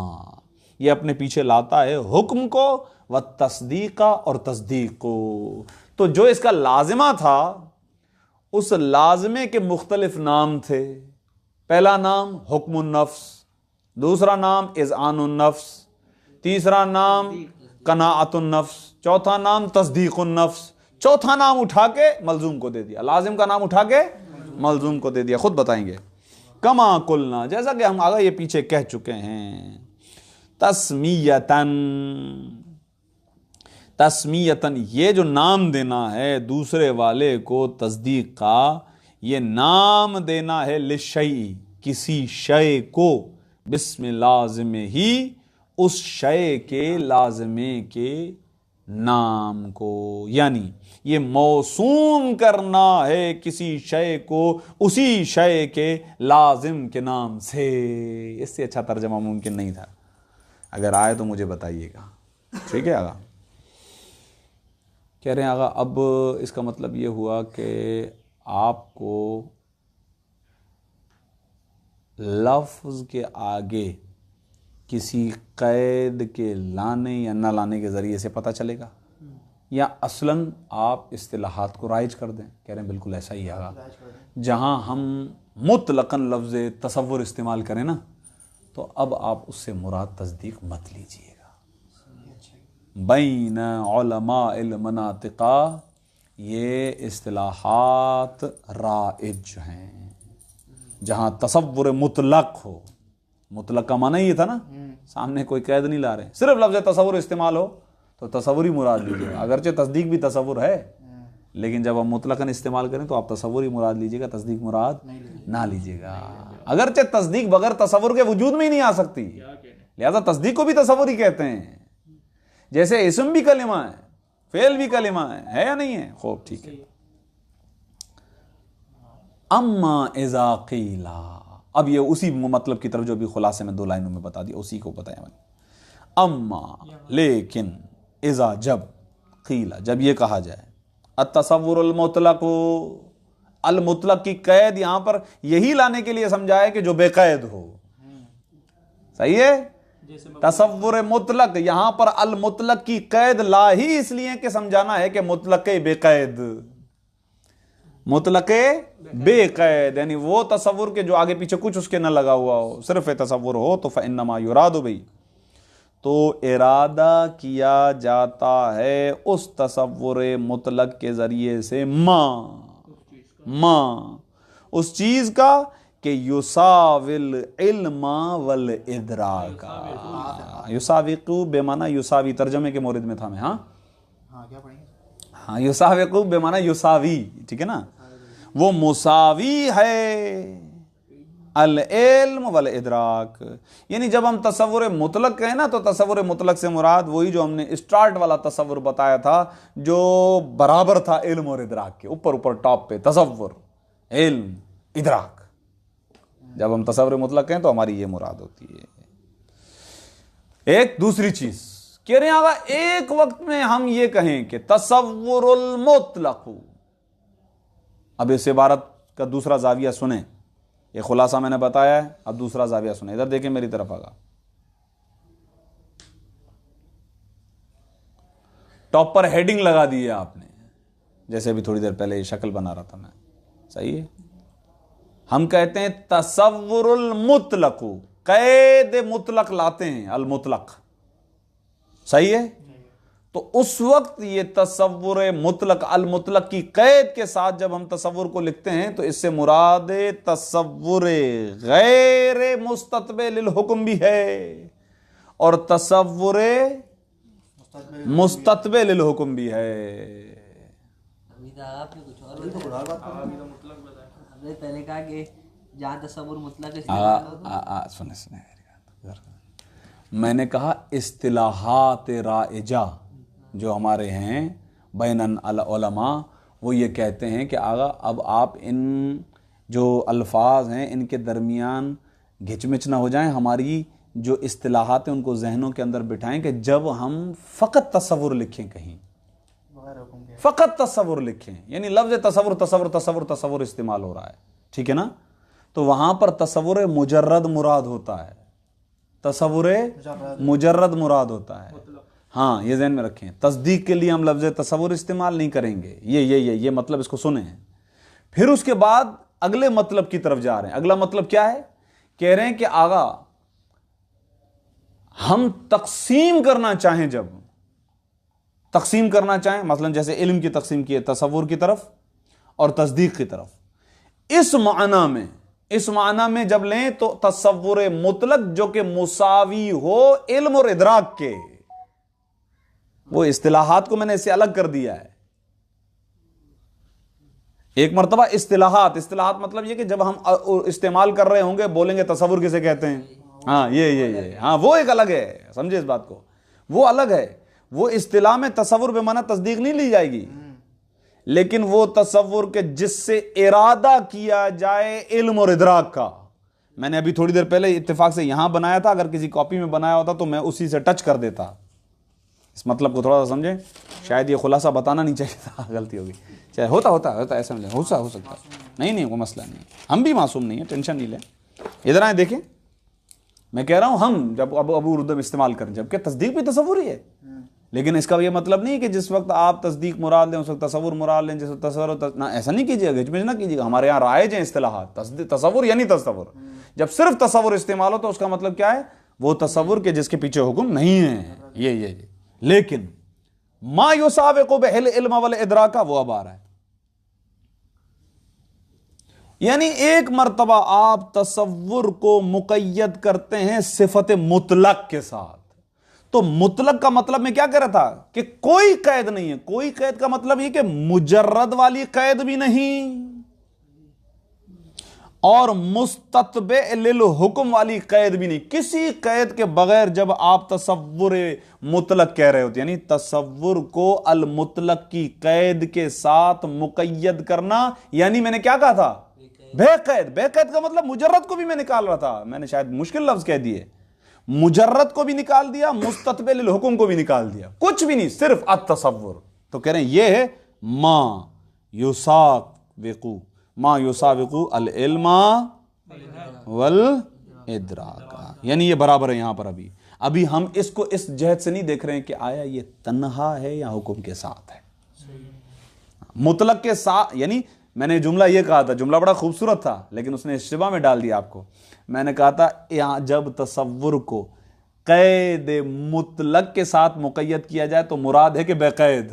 یہ اپنے پیچھے لاتا ہے حکم کو و تصدیقہ اور تصدیق کو. تو جو اس کا لازمہ تھا اس لازمے کے مختلف نام تھے. پہلا نام حکم النفس، دوسرا نام اذعان النفس، تیسرا نام قناعت النفس، چوتھا نام تصدیق النفس. چوتھا نام اٹھا کے ملزوم کو دے دیا، لازم کا نام اٹھا کے ملزوم کو دے دیا. خود بتائیں گے. کما قلنا، جیسا کہ ہم آگے یہ پیچھے کہہ چکے ہیں. تسمیتاً، تسمیتاً یہ جو نام دینا ہے دوسرے والے کو تصدیق کا، یہ نام دینا ہے للشیء، کسی شے کو، بسم لازم ہی، اس شے کے لازمے کے نام کو. یعنی یہ موسوم کرنا ہے کسی شے کو اسی شے کے لازم کے نام سے. اس سے اچھا ترجمہ ممکن نہیں تھا. اگر آئے تو مجھے بتائیے گا. ٹھیک ہے آگا کہہ رہے ہیں آگا اب اس کا مطلب یہ ہوا کہ آپ کو لفظ کے آگے کسی قید کے لانے یا نہ لانے کے ذریعے سے پتہ چلے گا، یا اصلاً آپ اصطلاحات کو رائج کر دیں. کہہ رہے ہیں بالکل ایسا ہی آگا. جہاں ہم مطلقاً لفظ تصور استعمال کریں نا، تو اب آپ اس سے مراد تصدیق مت لیجئے گا. بین علماء المناطق، یہ اصطلاحات رائج ہیں. جہاں تصور مطلق ہو، مطلق کا معنی یہ تھا نا، سامنے کوئی قید نہیں لا رہے، صرف لفظ تصور استعمال ہو تو تصوری مراد لیجیے گا. اگرچہ تصدیق بھی تصور ہے، لیکن جب ہم مطلقاً استعمال کریں تو آپ تصوری مراد لیجیے گا، تصدیق مراد نہ لیجیے گا. اگرچہ تصدیق بغیر تصور کے وجود میں ہی نہیں آ سکتی، لہذا تصدیق کو بھی تصور ہی کہتے ہیں. جیسے اسم بھی کلمہ ہے، فعل بھی کلمہ ہے یا نہیں ہے؟ خوب ٹھیک ہے. اما اذا قیل، اب یہ اسی مطلب کی طرف جو بھی خلاصے میں 2 لائنوں میں بتا دیا اسی کو بتایا میں نے. اما لیکن، اذا جب، قیل جب یہ کہا جائے، التصور المطلق، المطلق کی قید یہاں پر یہی لانے کے لیے سمجھایا کہ جو بے قید ہو. صحیح ہے. تصور مطلق یہاں پر المطلق کی قید لا ہی اس لیے کہ سمجھانا ہے کہ مطلق بے قید، مطلق بے قید، یعنی وہ تصور کے جو آگے پیچھے کچھ اس کے نہ لگا ہوا ہو، صرف تصور ہو تو فإنما يراد بھئی، تو ارادہ کیا جاتا ہے اس تصور مطلق کے ذریعے سے ما اس چیز کا کہ یساوی العلم والادراک. یساوقو بے معنی یساوی، ترجمے کے مورد میں تھا میں. کیا پڑھیں گے؟ ہاں یساوقو بے معنی یساوی، ٹھیک ہے نا، وہ مساوی ہے العلم والادراک. یعنی جب ہم تصور مطلق کہیں نا تو تصور مطلق سے مراد وہی جو ہم نے اسٹارٹ والا تصور بتایا تھا، جو برابر تھا علم اور ادراک کے، اوپر ٹاپ پہ تصور، علم، ادراک. جب ہم تصور مطلق کہیں تو ہماری یہ مراد ہوتی ہے. ایک دوسری چیز کہہ رہے ہیں آگا، ایک وقت میں ہم یہ کہیں کہ تصور المطلق، اب اس عبارت کا دوسرا زاویہ سنیں. یہ خلاصہ میں نے بتایا ہے، اب دوسرا زاویہ سنیں. ادھر دیکھیں میری طرف آگا. ٹاپ پر ہیڈنگ لگا دی ہے آپ نے، جیسے ابھی تھوڑی دیر پہلے یہ شکل بنا رہا تھا میں. صحیح ہے. ہم کہتے ہیں تصور المطلق، قید مطلق لاتے ہیں، المطلق. صحیح ہے. تو اس وقت یہ تصور مطلق، المطلق کی قید کے ساتھ جب ہم تصور کو لکھتے ہیں تو اس سے مراد تصور غیر مستتبع للحکم بھی ہے اور تصور مستتبع للحکم بھی ہے. ابھی آپ نے کچھ اور ہم نے پہلے کہا کہ جہاں تصور مطلق سنیں میں نے کہا اصطلاحات رائجہ جو ہمارے ہیں بین العلماء، وہ یہ کہتے ہیں کہ آگا اب آپ ان جو الفاظ ہیں ان کے درمیان گھچ مچ نہ ہو جائیں، ہماری جو اصطلاحات ہیں ان کو ذہنوں کے اندر بٹھائیں کہ جب ہم فقط تصور لکھیں، کہیں فقط تصور لکھیں، یعنی لفظ تصور تصور تصور تصور استعمال ہو رہا ہے، ٹھیک ہے نا، تو وہاں پر تصور مجرد مراد ہوتا ہے. تصور مجرد مراد ہوتا ہے. ہاں یہ ذہن میں رکھیں, تصدیق کے لیے ہم لفظ تصور استعمال نہیں کریں گے. یہ مطلب اس کو سنیں. پھر اس کے بعد اگلے مطلب کی طرف جا رہے ہیں. اگلا مطلب کیا ہے؟ کہہ رہے ہیں کہ آغا ہم تقسیم کرنا چاہیں, جب تقسیم کرنا چاہیں, مثلا جیسے علم کی تقسیم کی ہے تصور کی طرف اور تصدیق کی طرف, اس معنی میں جب لیں تو تصور مطلق جو کہ مساوی ہو علم اور ادراک کے, وہ اصطلاحات کو میں نے اس سے الگ کر دیا ہے. ایک مرتبہ اصطلاحات مطلب یہ کہ جب ہم استعمال کر رہے ہوں گے بولیں گے تصور کسے کہتے ہیں, ہاں یہ ہاں وہ ایک الگ ہے, سمجھے اس بات کو, وہ الگ ہے. وہ اصطلاح میں تصور بے معنی تصدیق نہیں لی جائے گی, لیکن وہ تصور کے جس سے ارادہ کیا جائے علم اور ادراک کا. میں نے ابھی تھوڑی دیر پہلے اتفاق سے یہاں بنایا تھا, اگر کسی کاپی میں بنایا ہوتا تو میں اسی سے ٹچ کر دیتا. اس مطلب کو تھوڑا سا سمجھیں, شاید یہ خلاصہ بتانا نہیں چاہیے تھا, غلطی ہوگی. چاہے ہوتا ایسا ہو سکتا نہیں, وہ مسئلہ نہیں, ہم بھی معصوم نہیں ہیں, ٹینشن نہیں لیں. ادھر آئیں دیکھیں, میں کہہ رہا ہوں ہم جب ابو اردو استعمال کریں, جبکہ تصدیق بھی تصور ہی ہے, لیکن اس کا یہ مطلب نہیں کہ جس وقت آپ تصدیق مراد لیں اس وقت تصور مراد لیں. جس وقت تصور ایسا نہیں کیجیے گا, گھچ نہ کیجیے گا. ہمارے یہاں رائج ہیں اصطلاحات, تصور یعنی تصور. جب صرف تصور استعمال ہو تو اس کا مطلب کیا ہے؟ وہ تصور کے جس کے پیچھے حکم نہیں ہے. یہ لیکن ما یسابق بالعلم والادراک, وہ اب آ رہا ہے. یعنی ایک مرتبہ آپ تصور کو مقید کرتے ہیں صفت مطلق کے ساتھ, تو مطلق کا مطلب میں کیا کہہ رہا تھا کہ کوئی قید نہیں ہے. کوئی قید کا مطلب یہ کہ مجرد والی قید بھی نہیں اور مستتبع للحکم والی قید بھی نہیں. کسی قید کے بغیر جب آپ تصور مطلق کہہ رہے ہوتے, یعنی تصور کو المطلق کی قید کے ساتھ مقید کرنا, یعنی میں نے کیا کہا تھا؟ بے قید. بے قید کا مطلب مجرد کو بھی میں نکال رہا تھا, میں نے شاید مشکل لفظ کہہ دیے. مجرد کو بھی نکال دیا, مستتبع للحکم کو بھی نکال دیا, کچھ بھی نہیں, صرف التصور. تو کہہ رہے ہیں یہ ہے ما یسابق العلم والادراک, یعنی یہ برابر ہے. یہاں پر ابھی ہم اس کو اس جہت سے نہیں دیکھ رہے ہیں کہ آیا یہ تنہا ہے یا حکم کے ساتھ ہے. مطلق کے ساتھ, یعنی میں نے جملہ یہ کہا تھا, جملہ بڑا خوبصورت تھا لیکن اس نے اشتباہ میں ڈال دیا آپ کو. میں نے کہا تھا جب تصور کو قید مطلق کے ساتھ مقید کیا جائے تو مراد ہے کہ بے قید.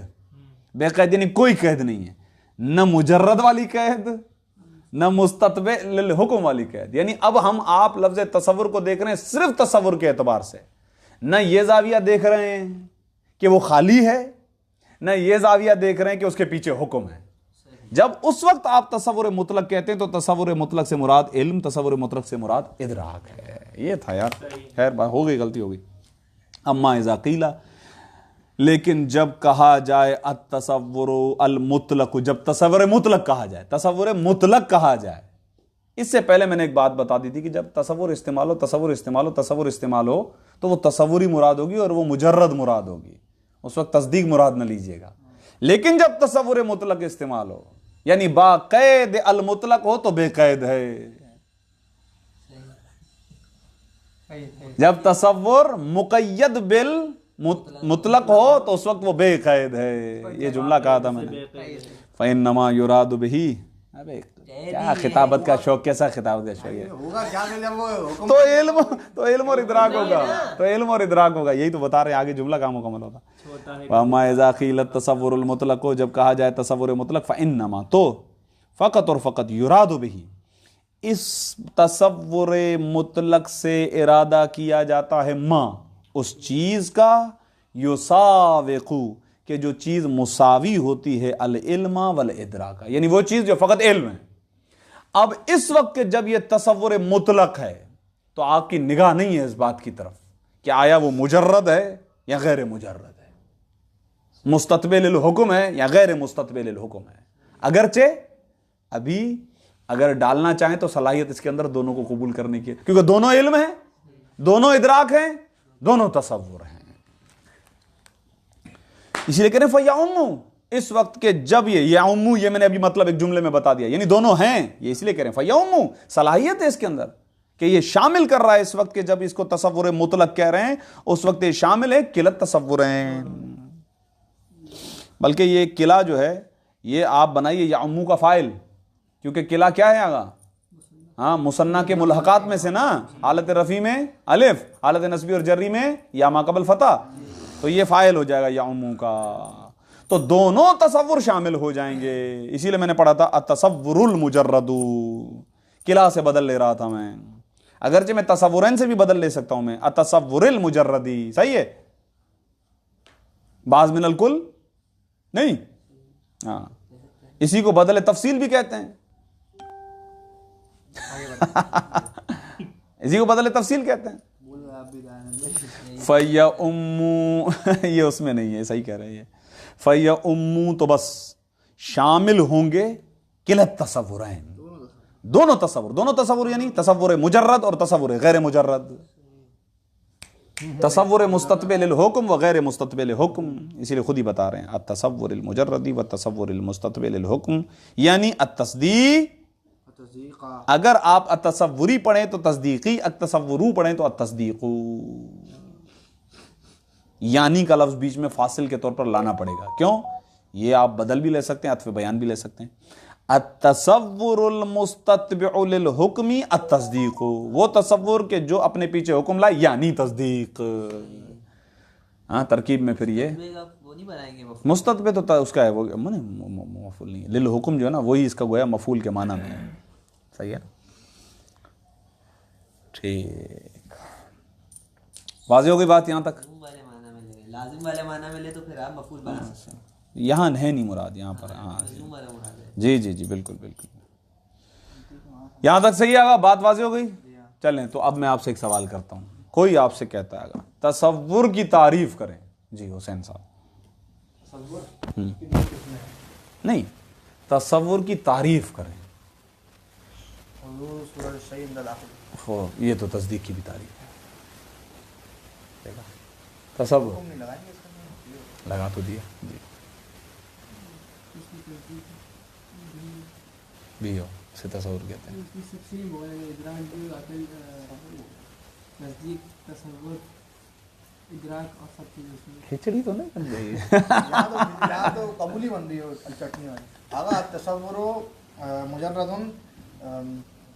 بے قید یعنی کوئی قید نہیں ہے, نہ مجرد والی قید نہ مستتبع للحکم والی قید. یعنی اب ہم آپ لفظ تصور کو دیکھ رہے ہیں صرف تصور کے اعتبار سے, نہ یہ زاویہ دیکھ رہے ہیں کہ وہ خالی ہے, نہ یہ زاویہ دیکھ رہے ہیں کہ اس کے پیچھے حکم ہے. جب اس وقت آپ تصور مطلق کہتے ہیں تو تصور مطلق سے مراد علم, تصور مطلق سے مراد ادراک ہے. یہ تھا یار, خیر ہو گئی, غلطی ہو گئی. اما اذا قیل, لیکن جب کہا جائے التصور المطلق, جب تصور مطلق کہا جائے, تصور مطلق کہا جائے. اس سے پہلے میں نے ایک بات بتا دی تھی کہ جب تصور استعمال ہو تو وہ تصوری مراد ہوگی اور وہ مجرد مراد ہوگی, اس وقت تصدیق مراد نہ لیجئے گا. لیکن جب تصور مطلق استعمال ہو, یعنی با قید المطلق ہو تو بے قید ہے. جب تصور مقید بالمطلق ہو تو اس وقت وہ بے قید ہے. یہ جملہ کہا تھا میں نے. فَإِنَّمَا يُرَادُ بِهِ, ابے کیا خطابت کا شوق, کیسا خطابت کا شوق ہے. تو علم اور ادراک ہوگا, تو علم اور ادراک ہوگا. یہی تو بتا رہے ہیں, آگے جملہ کا مکمل ہوتا. وَأَمَّا إِذَا قِيلَ التَّصَوُّرُ الْمُطْلَقُ, جب کہا جائے تصور مطلق, فَإِنَّمَا, تو فقط اور فقط یراد بہی, اس تصور مطلق سے ارادہ کیا جاتا ہے ما, اس چیز کا, یسابق, کہ جو چیز مساوی ہوتی ہے العلم والادراک, یعنی وہ چیز جو فقط علم ہے. اب اس وقت کہ جب یہ تصور مطلق ہے تو آپ کی نگاہ نہیں ہے اس بات کی طرف کہ آیا وہ مجرد ہے یا غیر مجرد ہے, مستتبع للحکم ہے یا غیر مستتبع للحکم ہے. اگرچہ ابھی اگر ڈالنا چاہیں تو صلاحیت اس کے اندر دونوں کو قبول کرنے کی, کیونکہ دونوں علم ہیں, دونوں ادراک ہیں, دونوں تصور ہیں. اسی لیے کہہ رہے ہیں فَيَعُمُّ, اس وقت کے جب یہ میں نے ابھی مطلب ایک جملے میں بتا دیا, یعنی دونوں ہیں, یہ اس لیے کہہ رہے ہیں فَيَعُمُّ, صلاحیت ہے اس کے اندر کہ یہ شامل کر رہا ہے اس وقت کہ جب اس کو تصور مطلق کہہ رہے ہیں اس وقت یہ شامل ہے کلت تصورین. بلکہ یہ قلعہ جو ہے یہ آپ بنائیے یعمو کا فاعل، کیونکہ قلعہ کیا ہے آگا؟ ہاں مثنیٰ کے ملحقات میں سے نا، حالت رفع میں الف، حالت نصبی اور جری میں یا ما قبل فتح، تو یہ فاعل ہو جائے گا یعمو کا، تو دونوں تصور شامل ہو جائیں گے. اسی لیے میں نے پڑھا تھا التصور المجرد، قلعہ سے بدل لے رہا تھا میں، اگرچہ میں تصورین سے بھی بدل لے سکتا ہوں میں، التصور المجردی. صحیح ہے، بعض من الکل نہیں، ہاں اسی کو بدل تفصیل بھی کہتے ہیں، اسی کو بدل تفصیل کہتے ہیں. فَيَا أُمُّ یہ اس میں نہیں ہے، صحیح کہہ رہے ہیں. فَيَا أُمُّ تو بس شامل ہوں گے قلت تصورین، دونوں تصور، دونوں تصور یعنی تصور مجرد اور تصور غیر مجرد، تصور مستقبل الحکم و غیر مستقبل حکم. اسی لیے خود ہی بتا رہے ہیں التصور المجردی و تصور المستقبل الحکم، یعنی التصدیق، اگر آپ التصوری پڑھیں تو تصدیقی، التصورو پڑھیں تو التصدیقو. یعنی کا لفظ بیچ میں فاصل کے طور پر لانا پڑے گا. کیوں؟ یہ آپ بدل بھی لے سکتے ہیں، عطف بیان بھی لے سکتے ہیں. التصور المستتبع للحکم التصدیق، وہ تصور کے جو اپنے پیچھے حکم لائے یعنی تصدیق. ہاں ترکیب میں پھر یہ وہ نہیں بنائیں گے مستتبع تو اس کا ہے وہ مفعول نہیں ہے، للحکم جو ہے نا وہی اس کا گویا مفعول کے معنی میں ہے. صحیح ہے، ٹھیک، واضح ہو گئی بات یہاں تک؟ لازم والے معنی میں لے تو پھر آپ مفعول بنا سکتے ہیں، یہاں ہے نہیں مراد یہاں پر. ہاں جی جی جی بالکل بالکل، یہاں تک صحیح آگا، بات واضح ہو گئی. چلیں تو اب میں آپ سے ایک سوال کرتا ہوں. کوئی آپ سے کہتا ہے آگا تصور کی تعریف کریں. جی حسین صاحب. نہیں، تصور کی تعریف کریں. یہ تو تصدیق کی بھی تعریف ہے. تصور لگا تو دیا جی بھی ہو سے تصور کہتے ہیں. کھچڑی تو نہیں بن رہی ہے، تو قبولی بن رہی ہے چٹنی والی. آگا تصور مجرد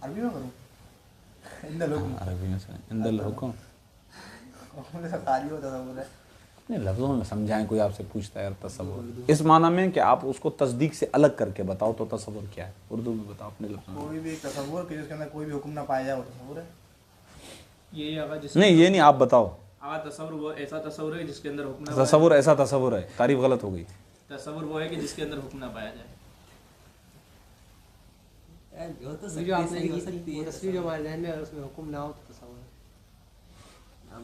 عربی میں کروں، عربی میں عند الحکم نہیں، لفظوں میں سمجھائیں. کوئی آپ سے پوچھتا ہے یار تصور اس معنی میں کہ آپ اس کو تصدیق سے الگ کر کے بتاؤ تو تصور کیا ہے، اردو میں بتاؤ اپنے لفظوں میں. کوئی بھی تصور کہ جس کے اندر کوئی بھی حکم نہ پایا جائے وہ تصور ہے. نہیں یہ نہیں، آپ بتاؤ. تصور وہ ایسا تصور ہے جس کے اندر حکم نہ تصور ایسا تصور ہے، تعریف غلط ہو گئی. تصور وہ ہے کہ جس کے اندر حکم نہ پایا جائے. جو ہمارے ذہن میں اس میں حکم نہ ہو تو تصور ہے.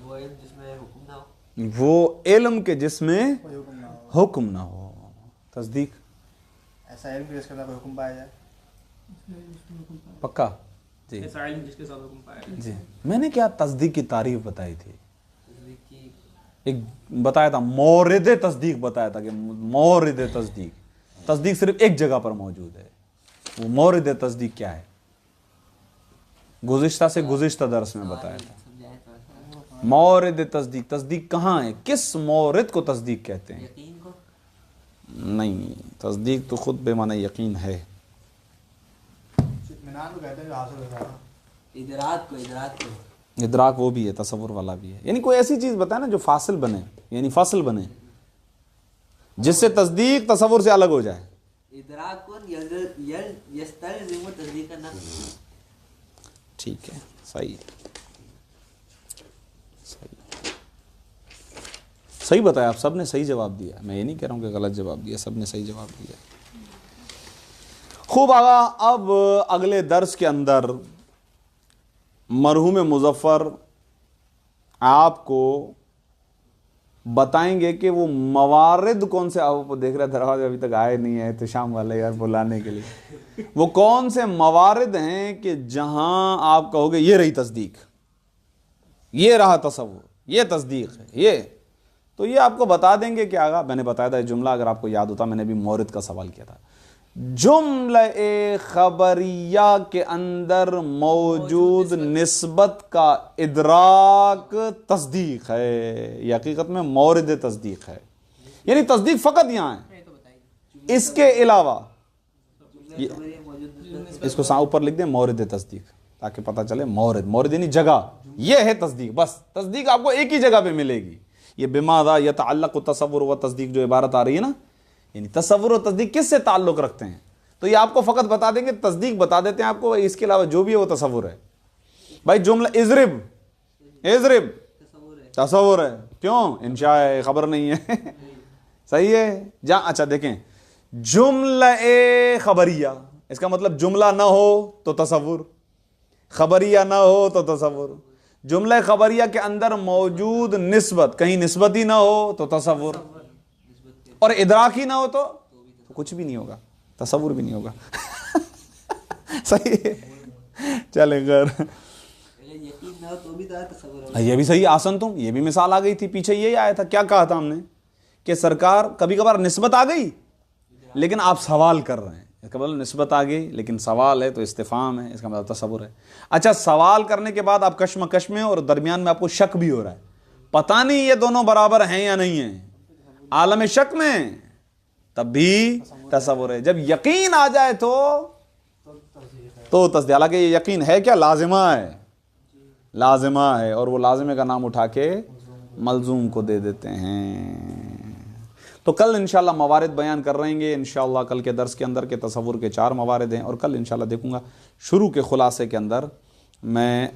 وہ علم جس میں حکم نہ ہو، وہ علم کے جس میں حکم نہ ہو. تصدیق ایسا علم جس کے اندر کوئی حکم پایا جائے. پکا جی. ایسا علم جس کے ساتھ حکم پایا جائے. جی میں نے کیا تصدیق کی تعریف بتائی تھی، ایک بتایا تھا مورد تصدیق، بتایا تھا کہ مورد تصدیق، تصدیق صرف ایک جگہ پر موجود ہے. وہ مورد تصدیق کیا ہے گزشتہ سے گزشتہ درس میں بتایا تھا. مورد تصدیق، تصدیق کہاں ہے، کس مورد کو تصدیق کہتے ہیں؟ یقین کو نہیں، تصدیق تو خود بے معنی یقین ہے. اطمینان کو کہتے ہیں جو حاصل ہو جائے. ادراک کو ادراک وہ بھی ہے، تصور والا بھی ہے. یعنی کوئی ایسی چیز بتائے نا جو فاصل بنے، یعنی فاصل بنے جس سے تصدیق تصور سے الگ ہو جائے. ادراک کو یستلزم تصدیق کرنا. ٹھیک ہے، صحیح صحیح بتایا آپ سب نے، صحیح جواب دیا. میں یہ نہیں کہہ رہا ہوں کہ غلط جواب دیا، سب نے صحیح جواب دیا. خوب آگا. اب اگلے درس کے اندر مرحوم مظفر آپ کو بتائیں گے کہ وہ موارد کون سے. آپ دیکھ رہے دروازے ابھی تک آئے نہیں ہے تو شام والے یار بلانے کے لیے، وہ کون سے موارد ہیں کہ جہاں آپ کہو گے یہ رہی تصدیق، یہ رہا تصور، یہ تصدیق ہے. یہ تو یہ آپ کو بتا دیں گے کہ آگا میں نے بتایا تھا جملہ، اگر آپ کو یاد ہوتا میں نے بھی مورد کا سوال کیا تھا جملہ خبریہ کے اندر موجود نسبت کا ادراک تصدیق ہے، یہ حقیقت میں مورد تصدیق ہے، یعنی تصدیق فقط یہاں ہے، اس کے علاوہ اس کو اوپر لکھ دیں مورد تصدیق تاکہ پتہ چلے مورد یعنی جگہ، یہ ہے تصدیق، بس تصدیق آپ کو ایک ہی جگہ پہ ملے گی. یہ بماذا یتعلق تصور و تصدیق جو عبارت آ رہی ہے نا، یعنی تصور و تصدیق کس سے تعلق رکھتے ہیں، تو یہ آپ کو فقط بتا دیں گے، تصدیق بتا دیتے ہیں آپ کو، اس کے علاوہ جو بھی ہے وہ تصور ہے. بھائی جملہ اضرب تصور ہے، کیوں؟ انشاء ہے، خبر نہیں ہے. صحیح ہے. اچھا دیکھیں، جملہ خبریہ، اس کا مطلب جملہ نہ ہو تو تصور، خبریہ نہ ہو تو تصور. جملہ خبریہ کے اندر موجود نسبت، کہیں نسبت ہی نہ ہو تو تصور، اور ادراک ہی نہ ہو تو کچھ بھی نہیں ہوگا، تصور بھی نہیں ہوگا. صحیح ہے. چلیں غیر یقین نہ ہو تو بھی تصور. یہ بھی صحیح. آسن تم، یہ بھی مثال آ گئی تھی، پیچھے یہی آیا تھا، کیا کہا تھا ہم نے کہ سرکار کبھی کبھار نسبت آ گئی لیکن آپ سوال کر رہے ہیں، اس کا مطلب نسبت آ گئی لیکن سوال ہے تو استفہام ہے، اس کا مطلب تصور ہے. اچھا سوال کرنے کے بعد آپ کشمکش میں اور درمیان میں آپ کو شک بھی ہو رہا ہے، پتہ نہیں یہ دونوں برابر ہیں یا نہیں ہیں، عالم شک میں، تب بھی تصور ہے. جب یقین آ جائے تو تصدیق. حالانکہ یہ یقین ہے کیا؟ لازمہ ہے، اور وہ لازمے کا نام اٹھا کے ملزوم کو دے دیتے ہیں. تو کل انشاءاللہ موارد بیان کر رہیں گے انشاءاللہ کل کے درس کے اندر، کے تصور کے 4 موارد ہیں، اور کل انشاءاللہ دیکھوں گا شروع کے خلاصے کے اندر میں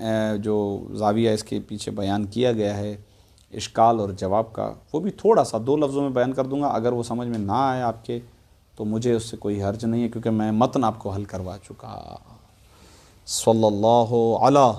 جو زاویہ اس کے پیچھے بیان کیا گیا ہے اشکال اور جواب کا، وہ بھی تھوڑا سا 2 لفظوں میں بیان کر دوں گا. اگر وہ سمجھ میں نہ آئے آپ کے تو مجھے اس سے کوئی حرج نہیں ہے، کیونکہ میں متن آپ کو حل کروا چکا. صلی اللہ علیہ